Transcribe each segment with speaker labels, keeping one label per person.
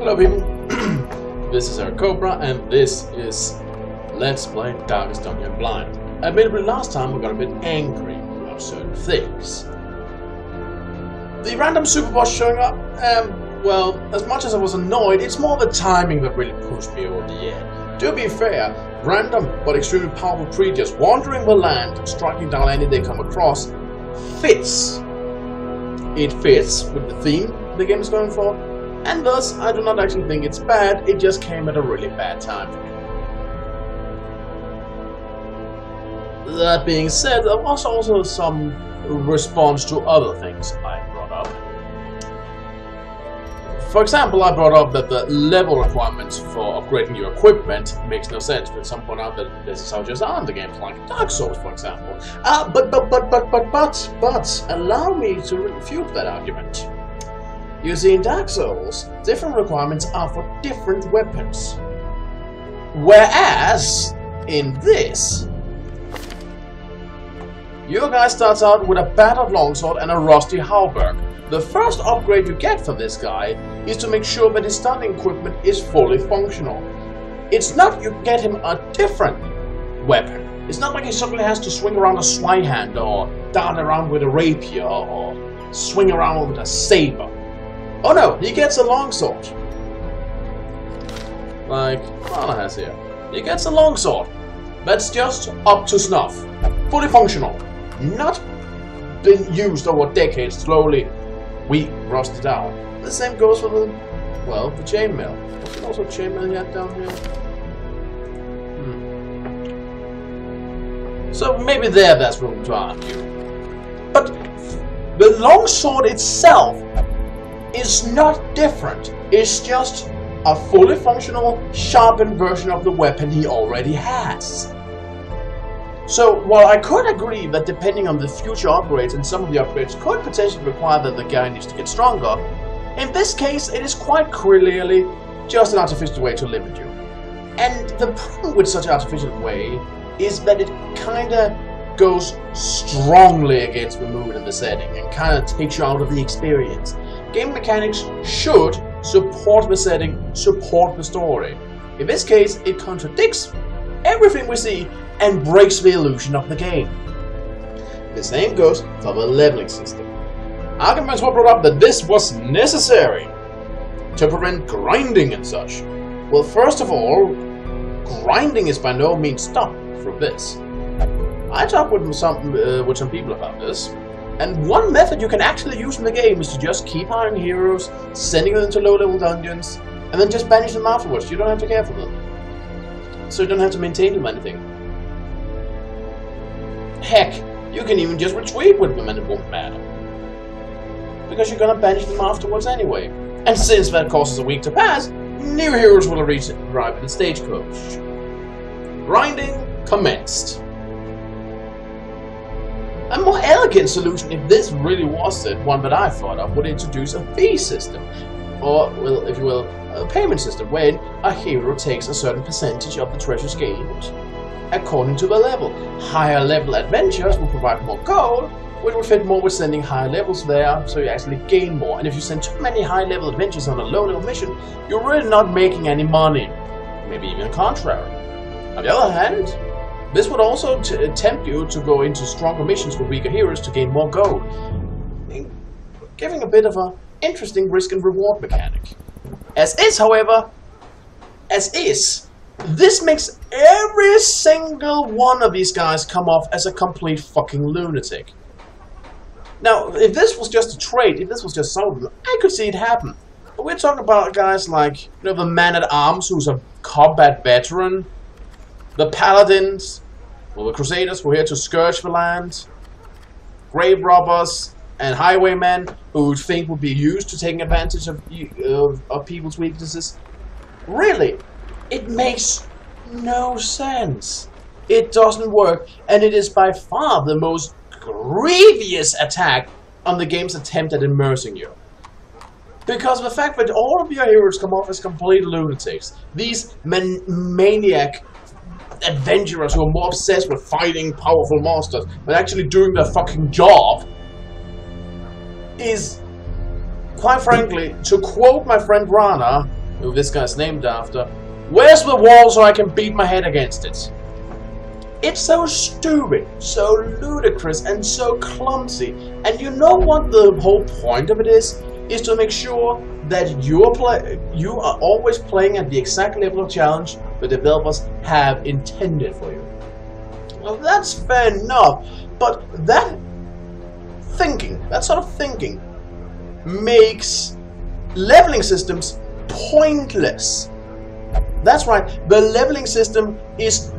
Speaker 1: Hello people, this is Eric Cobra and this is Let's Play Darkest Dungeon Blind. Admittedly last time we got a bit angry about certain things. The random super boss showing up, well, as much as I was annoyed, it's more the timing that really pushed me over the edge. To be fair, random but extremely powerful creatures wandering the land, striking down any they come across, fits. It fits with the theme the game is going for. And thus, I do not actually think it's bad, it just came at a really bad time for me. That being said, there was also some response to other things I brought up. For example, I brought up that the level requirements for upgrading your equipment makes no sense, but some point out that this is how just are the games like Dark Souls, for example. But, allow me to refute that argument. You see, in Dark Souls, different requirements are for different weapons. Whereas, in this, your guy starts out with a battered longsword and a rusty halberd. The first upgrade you get for this guy is to make sure that his starting equipment is fully functional. It's not you get him a different weapon. It's not like he suddenly has to swing around a swinehand or dart around with a rapier or swing around with a saber. Oh no, he gets a longsword. Like Rana has here. He gets a longsword. That's just up to snuff. Fully functional. Not been used over decades, slowly we rusted out. The same goes for the, well, the chainmail. What's also chainmail yet down here? So maybe there's room to argue. But the longsword itself is not different. It's just a fully functional, sharpened version of the weapon he already has. So, while I could agree that depending on the future upgrades, and some of the upgrades could potentially require that the guy needs to get stronger, in this case it is quite clearly just an artificial way to limit you. And the problem with such an artificial way is that it kinda goes strongly against the mood and the setting, and kinda takes you out of the experience. Game mechanics should support the setting, support the story. In this case, it contradicts everything we see and breaks the illusion of the game. The same goes for the leveling system. Arguments were brought up that this was necessary to prevent grinding and such. Well, first of all, grinding is by no means stopped through this. I talked with some people about this. And one method you can actually use in the game is to just keep hiring heroes, sending them into low-level dungeons, and then just banish them afterwards. You don't have to care for them. So you don't have to maintain them anything. Heck, you can even just retreat with them and it won't matter. Because you're gonna banish them afterwards anyway. And since that causes a week to pass, new heroes will arrive in the stagecoach. Grinding commenced. A more elegant solution, if this really was it, one that I thought of, would introduce a fee system, or, well, if you will, a payment system, where a hero takes a certain percentage of the treasures gained according to the level. Higher level adventures will provide more gold, which will fit more with sending higher levels there, so you actually gain more. And if you send too many high level adventures on a low level mission, you're really not making any money. Maybe even the contrary. On the other hand, this would also tempt you to go into stronger missions with weaker heroes to gain more gold, giving a bit of an interesting risk and reward mechanic. As is, however, this makes every single one of these guys come off as a complete fucking lunatic. Now, if this was just a trait, if this was just something, I could see it happen. But we're talking about guys like, you know, the man-at-arms who's a combat veteran, the paladins, well, the crusaders who are here to scourge the land, grave robbers, and highwaymen who think would be used to taking advantage of people's weaknesses. Really, it makes no sense. It doesn't work, and it is by far the most grievous attack on the game's attempt at immersing you. Because of the fact that all of your heroes come off as complete lunatics, these maniac adventurers who are more obsessed with fighting powerful monsters than actually doing their fucking job, is, quite frankly, to quote my friend Rana, who this guy's named after. Where's the wall so I can beat my head against it? It's so stupid, so ludicrous, and so clumsy. And you know what the whole point of it is? Is to make sure that you are always playing at the exact level of challenge the developers have intended for you. Well, that's fair enough, but that sort of thinking, makes leveling systems pointless. That's right, the leveling system is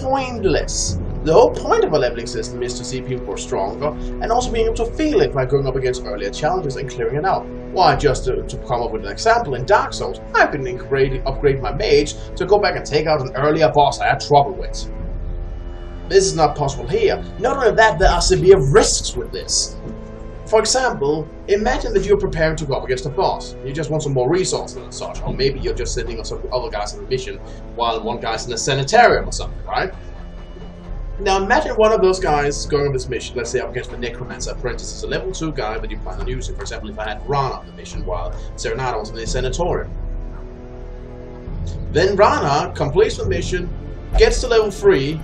Speaker 1: pointless. The whole point of a leveling system is to see people who are stronger, and also being able to feel it by going up against earlier challenges and clearing it out. Why, just to come up with an example, in Dark Souls, I've been upgrading my mage to go back and take out an earlier boss I had trouble with. This is not possible here. Not only that, there are severe risks with this. For example, imagine that you're preparing to go up against a boss. You just want some more resources and such, or maybe you're just sitting on some other guys on a mission while one guy's in a sanitarium or something, right? Now imagine one of those guys going on this mission, let's say up against the Necromancer Apprentice. It's a level 2 guy that you plan on using. For example, if I had Rana on the mission while Serenata was in the sanatorium. Then Rana completes the mission, gets to level 3,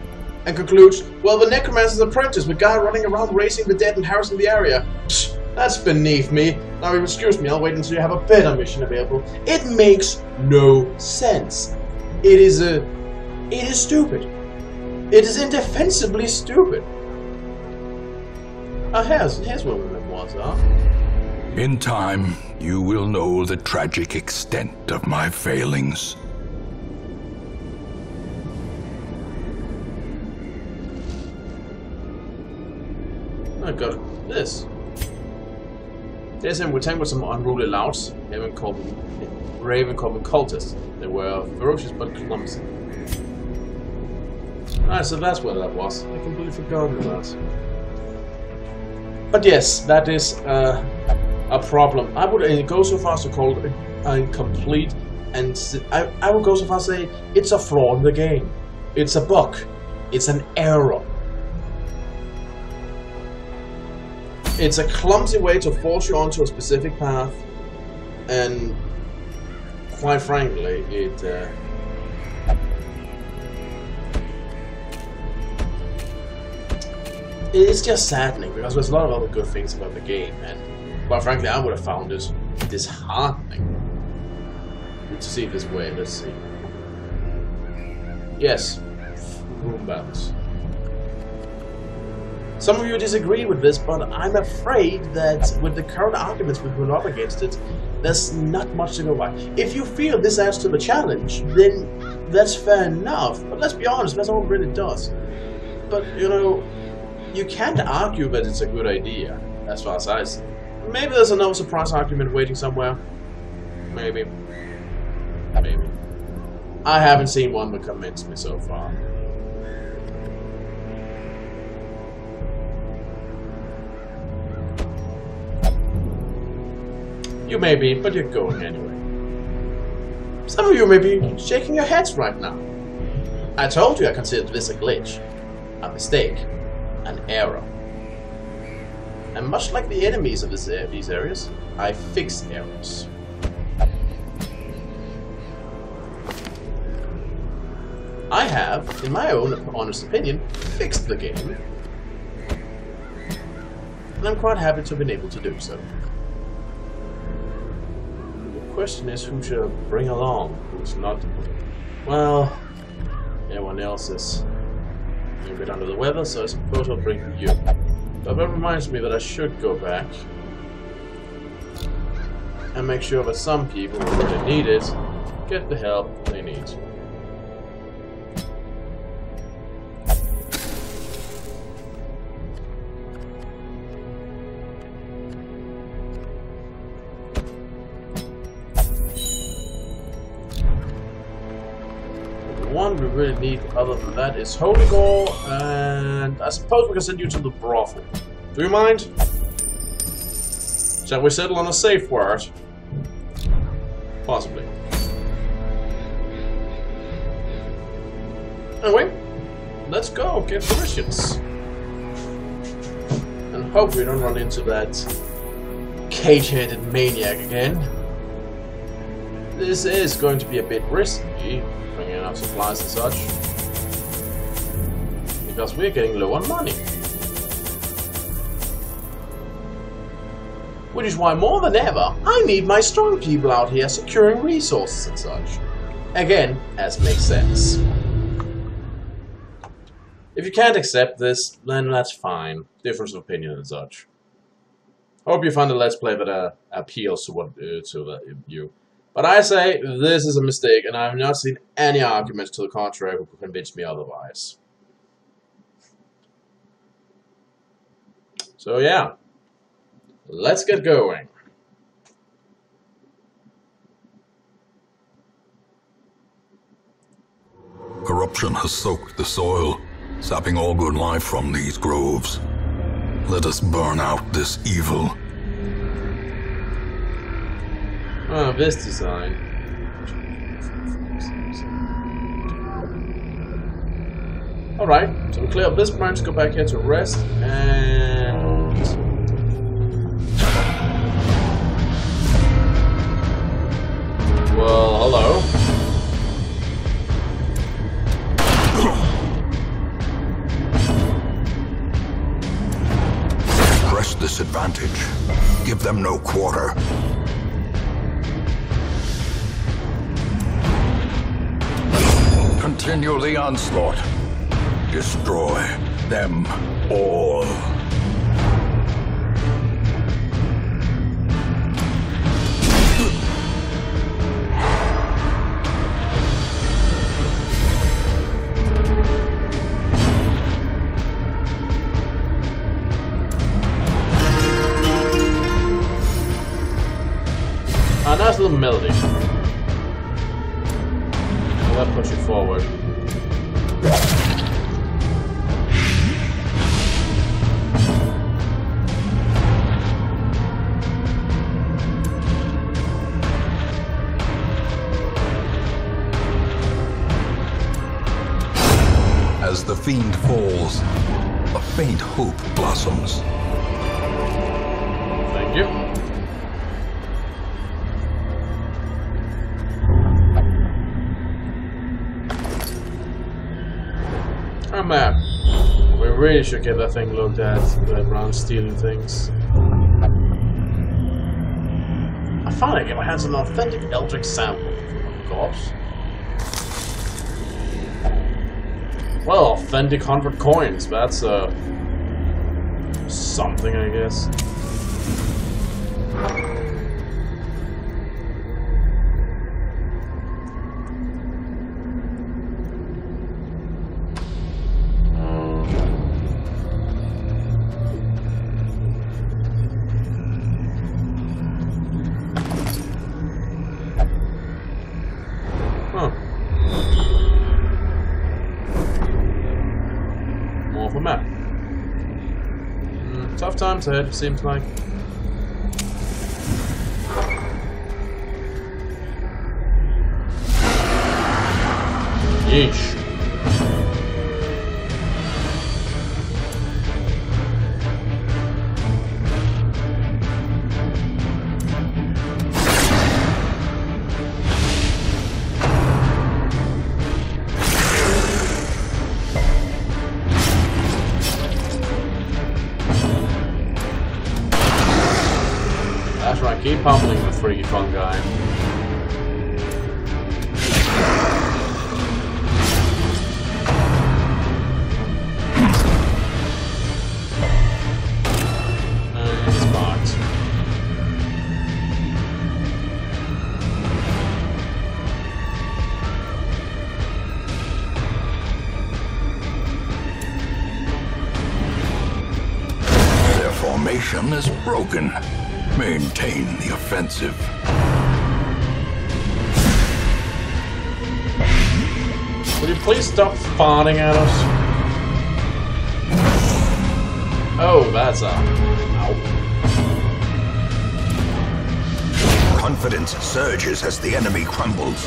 Speaker 1: and concludes, well, the Necromancer's Apprentice, the guy running around raising the dead and harassing the area. Psh, that's beneath me. Now, excuse me, I'll wait until you have a better mission available. It makes no sense. It is stupid. It is indefensibly stupid. Here's what the memoirs are.
Speaker 2: In time, you will know the tragic extent of my failings.
Speaker 1: I got this. There's him returning with some unruly louts. Raven called them cultists. They were ferocious but clumsy. Alright, so that's what that was. I completely forgot about that. But yes, that is a problem. I would go so far as to call it a complete, and I would go so far as to say it's a flaw in the game. It's a bug. It's an error. It's a clumsy way to force you onto a specific path, and quite frankly, it's just saddening because there's a lot of other good things about the game, and quite frankly, I would have found it disheartening. To see it this way, let's see. Yes, room balance. Some of you disagree with this, but I'm afraid that with the current arguments we put up against it, there's not much to go by. If you feel this adds to the challenge, then that's fair enough. But let's be honest, that's all it really does. But, you know, you can't argue that it's a good idea, as far as I see. Maybe there's another surprise argument waiting somewhere. Maybe. Maybe. I haven't seen one that convinced me so far. You may be, but you're going anyway. Some of you may be shaking your heads right now. I told you I considered this a glitch, a mistake, an error. And much like the enemies of these areas, I fix errors. I have, in my own honest opinion, fixed the game. And I'm quite happy to have been able to do so. The question is, who should I bring along? Who's not? Well, everyone else is a bit under the weather, so I suppose I'll bring you. But that reminds me that I should go back and make sure that some people who really need it get the help they need. One we really need other than that is Holy Gore, and I suppose we can send you to the brothel. Do you mind? Shall we settle on a safe word? Possibly. Anyway, let's go get permissions. And hope we don't run into that cage-headed maniac again. This is going to be a bit risky, bringing out supplies and such, because we're getting low on money. Which is why more than ever, I need my strong people out here securing resources and such. Again, as makes sense. If you can't accept this, then that's fine. Difference of opinion and such. Hope you find a Let's Play that appeals to you. But I say, this is a mistake, and I have not seen any arguments to the contrary who could convince me otherwise. So yeah. Let's get going.
Speaker 2: Corruption has soaked the soil, sapping all good life from these groves. Let us burn out this evil.
Speaker 1: Oh, this design. Alright, so we clear up this branch, go back here to rest, and... Well, hello.
Speaker 2: Press this advantage. Give them no quarter. Continue the onslaught. Destroy them all.
Speaker 1: Nice little melody. That push it forward.
Speaker 2: As the fiend falls, a faint hope blossoms.
Speaker 1: Thank you. A map. We really should get that thing looked at, the brown stealing things. I finally get my hands on an authentic Eldritch sample from a corpse. Well, authentic 100 coins, that's something, I guess. Map. Tough times ahead, seems like. Yeesh. That's right, keep pummeling the freaky fungi. It's marked.
Speaker 2: Their formation is broken. Maintain the offensive.
Speaker 1: Will you please stop farting at us? Oh, that's a... Ow.
Speaker 2: Confidence surges as the enemy crumbles.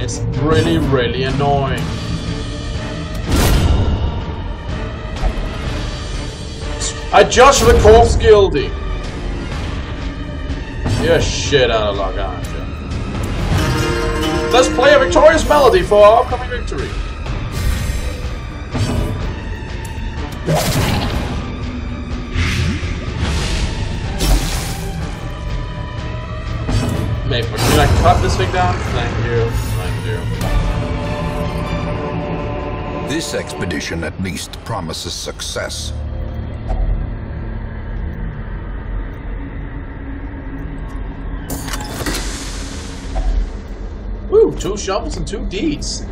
Speaker 1: is really, really annoying. I judge the corpse guilty. You're shit out of luck, aren't you? Let's play a victorious melody for our upcoming victory. Mate, but can I cut this thing down? Thank you. Thank you.
Speaker 2: This expedition at least promises success.
Speaker 1: Woo, 2 shovels and 2 deeds.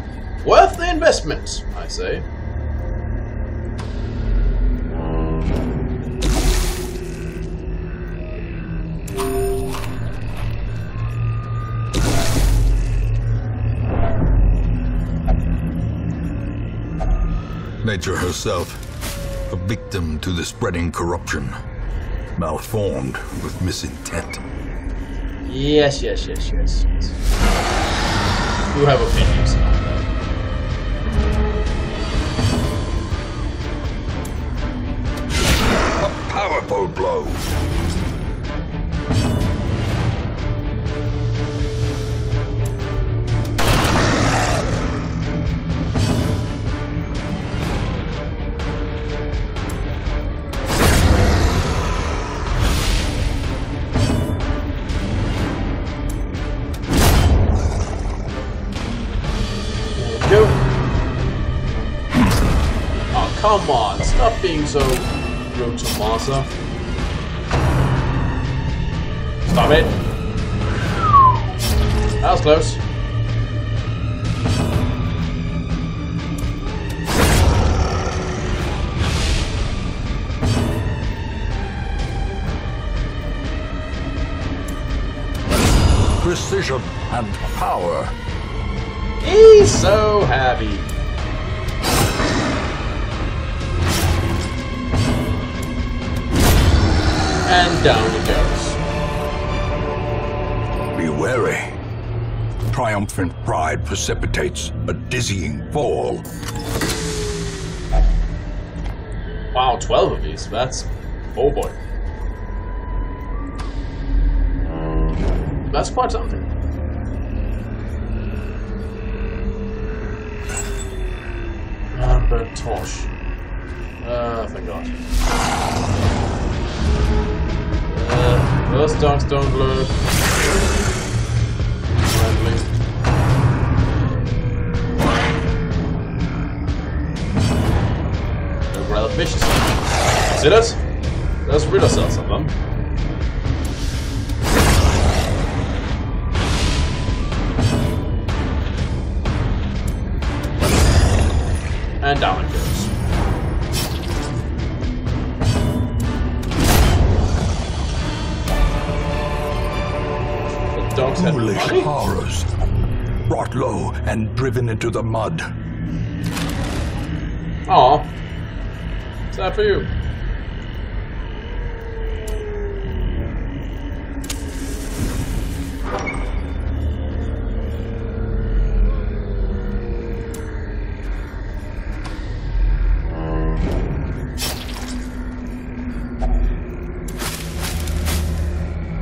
Speaker 1: Worth the investment, I say.
Speaker 2: Nature herself, a victim to the spreading corruption, malformed with misintent.
Speaker 1: Yes. You have opinions on that.
Speaker 2: A powerful blow.
Speaker 1: Come on, stop being so rude to Martha. Stop it. That was close.
Speaker 2: Precision and power.
Speaker 1: He's so happy. And down it goes.
Speaker 2: Be wary. Triumphant pride precipitates a dizzying fall.
Speaker 1: Wow, 12 of these. That's... oh boy. That's quite something. Burnt torch. Thank God. Those dogs don't look friendly. They're rather vicious. See that? Let's rid ourselves of them. And down it goes.
Speaker 2: Foolish horrors, brought low and driven into the mud.
Speaker 1: Aw. Sad for you.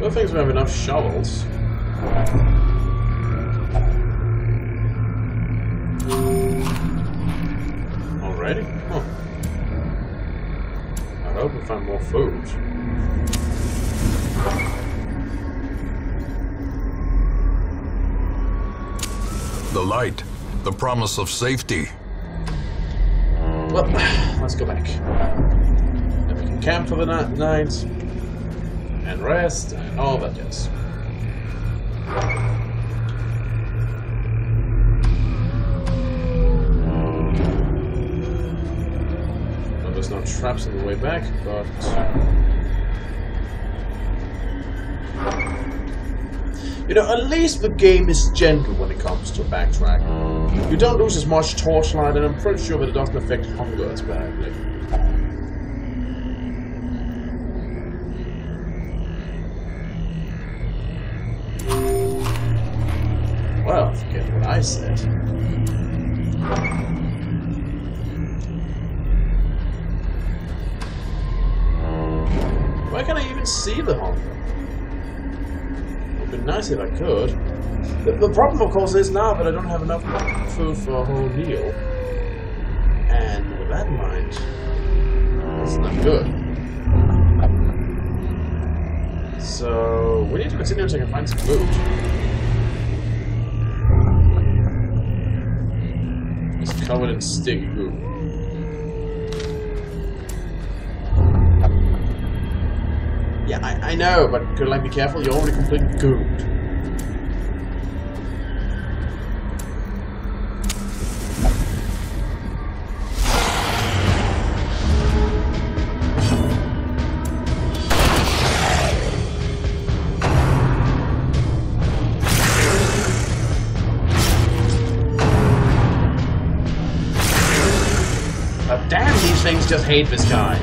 Speaker 1: Good things we have enough shovels. Already? Huh. I hope we find more food.
Speaker 2: The light, the promise of safety.
Speaker 1: Well, let's go back. Then we can camp for the night, and rest, and all that jazz. Well, there's no traps on the way back, but... you know, at least the game is gentle when it comes to backtracking. You don't lose as much torchlight, and I'm pretty sure that it doesn't affect hunger as badly. Well, forget what what I said. Why can't I even see the hunger? It would be nice if I could. The problem, of course, is now that I don't have enough food for a whole meal. And with that in mind, it's not good. So, we need to continue until I can find some food. It's covered in sticky goo. Yeah, I know, but could I be careful? You're already completely gooed. Damn, these things just hate this guy.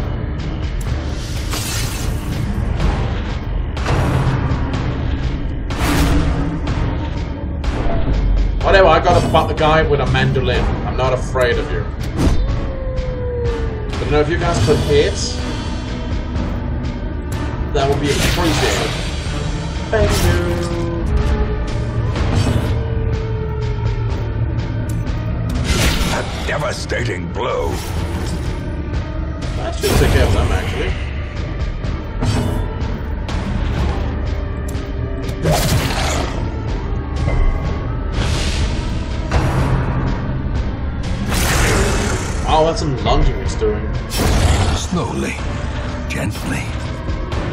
Speaker 1: Whatever, I got a guy with a mandolin. I'm not afraid of you. But you know, if you guys could hit, that would be appreciated. Thank you.
Speaker 2: A devastating blow.
Speaker 1: That should take care of them, actually. Oh, that's some lunging it's doing.
Speaker 2: Slowly, gently.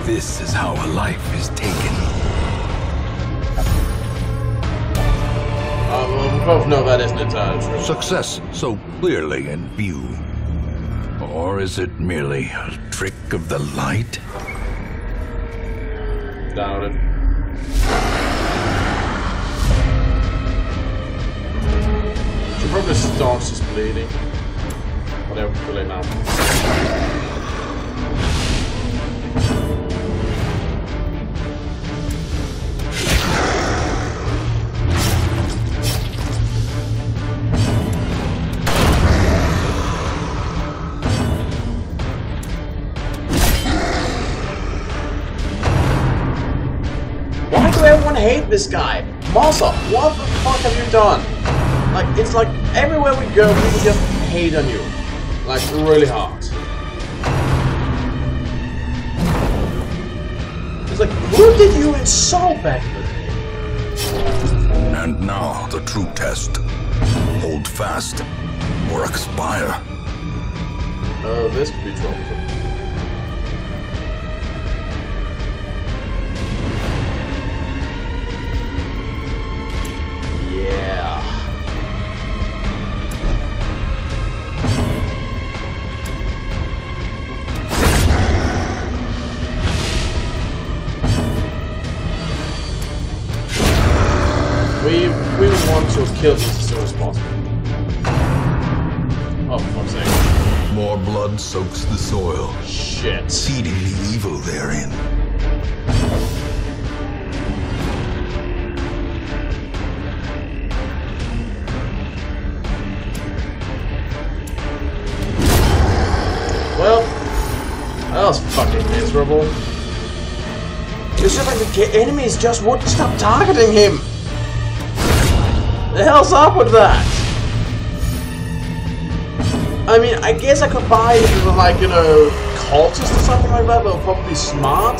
Speaker 2: This is how a life is taken.
Speaker 1: Well, we both know that isn't entirely true.
Speaker 2: Success so clearly in view. Or is it merely a trick of the light?
Speaker 1: Doubt it. Should probably staunch his bleeding. Whatever, too late now. Why do everyone hate this guy? Masa, what the fuck have you done? Like, it's like everywhere we go, people just hate on you. Like, really hard. It's like, who did you insult back in the day?
Speaker 2: And now the true test. Hold fast or expire.
Speaker 1: Oh, this could be trouble. Yeah. We want to kill these as soon as possible. Oh, for fuck's sake.
Speaker 2: More blood soaks the soil,
Speaker 1: Shit.
Speaker 2: feeding the evil therein.
Speaker 1: Well, that was fucking miserable. It's just like the enemies just wouldn't stop targeting him. The hell's up with that? I mean, I guess I could buy it with, like, you know, cultists or something like that. They'll probably be smart.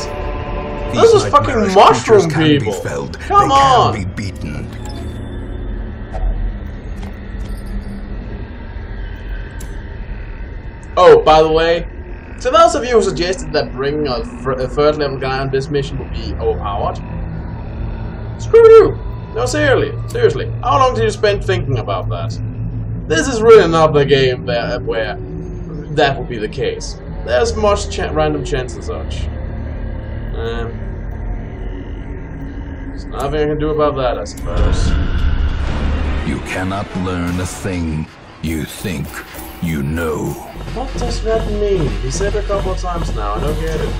Speaker 1: Those are fucking mushroom people. Come on.
Speaker 2: They can be beaten.
Speaker 1: Oh, by the way, to those of you who suggested that bringing a third level guy on this mission would be overpowered, screw you. No, seriously. How long did you spend thinking about that? This is really not the game where that would be the case. There's much random chance and such. There's nothing I can do about that, I suppose.
Speaker 2: You cannot learn a thing you think you know.
Speaker 1: What does that mean? He said it a couple of times now, I don't get it.